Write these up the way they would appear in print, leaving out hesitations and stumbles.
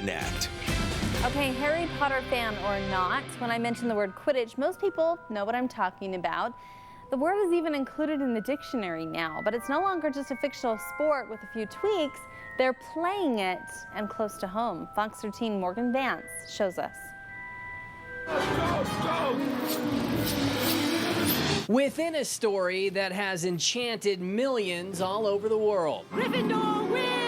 Connect. Okay, Harry Potter fan or not, when I mention the word Quidditch, most people know what I'm talking about. The word is even included in the dictionary now, but it's no longer just a fictional sport with a few tweaks. They're playing it and close to home. Fox 13 Morgan Vance shows us. Within a story that has enchanted millions all over the world, Gryffindor wins!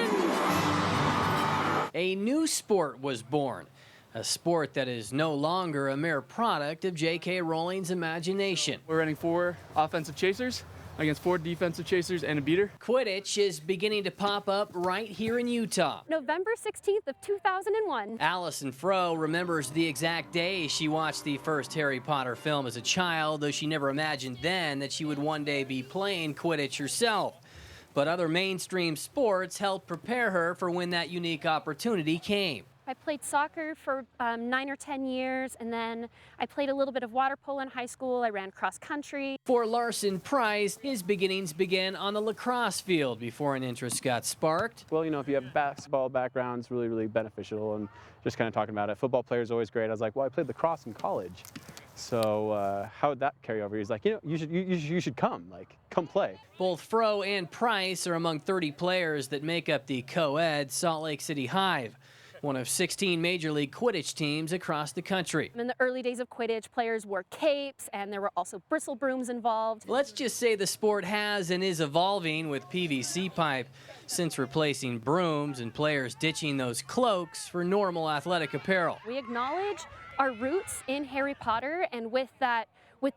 A new sport was born. A sport that is no longer a mere product of J.K. Rowling's imagination. We're running 4 offensive chasers against 4 defensive chasers and a beater. Quidditch is beginning to pop up right here in Utah. November 16th of 2001. Allison Froh remembers the exact day she watched the first Harry Potter film as a child, though she never imagined then that she would one day be playing Quidditch herself. But other mainstream sports helped prepare her for when that unique opportunity came. I played soccer for 9 or 10 years, and then I played a little bit of water polo in high school. I ran cross country. For Larson Price, his beginnings began on the lacrosse field before an interest got sparked. Well, you know, if you have basketball background, it's really, really beneficial, and just kind of talking about it. Football player is always great. I was like, well, I played lacrosse in college. So how would that carry over? He's like, you know, you should come play. Both Froh and Price are among 30 players that make up the co-ed Salt Lake City Hive, one of 16 Major League Quidditch teams across the country. In the early days of Quidditch, players wore capes, and there were also bristle brooms involved. Let's just say the sport has and is evolving, with PVC pipe since replacing brooms and players ditching those cloaks for normal athletic apparel. We acknowledge our roots in Harry Potter, and with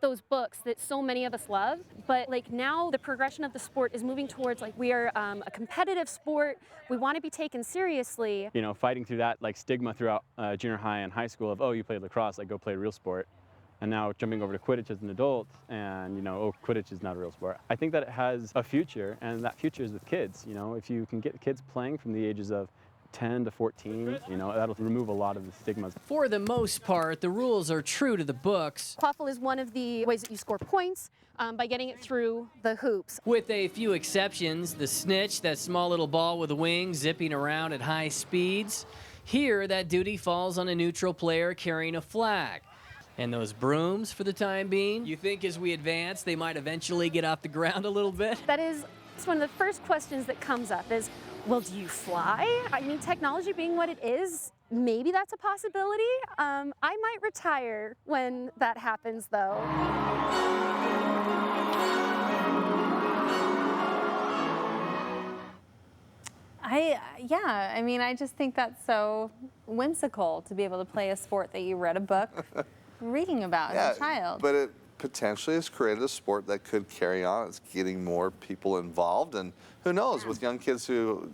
those books that so many of us love, but now the progression of the sport is moving towards we are a competitive sport. We want to be taken seriously. You know, fighting through that stigma throughout junior high and high school of, oh, you played lacrosse, go play a real sport. And now jumping over to Quidditch as an adult, and oh, Quidditch is not a real sport. I think that it has a future, and that future is with kids. You know, if you can get kids playing from the ages of 10 to 14, that'll remove a lot of the stigmas. For the most part, the rules are true to the books. Quaffle is one of the ways that you score points by getting it through the hoops. With a few exceptions, the snitch, that small little ball with a wing zipping around at high speeds. Here, that duty falls on a neutral player carrying a flag. And those brooms, for the time being, you think as we advance, they might eventually get off the ground a little bit? That is one of the first questions that comes up is, well, do you fly? I mean, technology being what it is, maybe that's a possibility. I might retire when that happens, though. I mean, I just think that's so whimsical to be able to play a sport that you read a book reading about as a child. But it potentially has created a sport that could carry on. It's getting more people involved, and who knows, with young kids who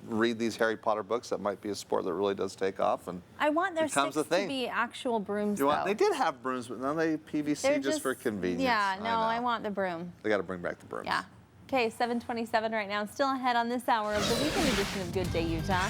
read these Harry Potter books, that might be a sport that really does take off. And I want their sticks to be actual brooms, though. They did have brooms, but now they PVC just for convenience. Yeah, no, I want the broom. They got to bring back the brooms. Yeah. Okay, 7:27 right now. Still ahead on this hour of the weekend edition of Good Day Utah.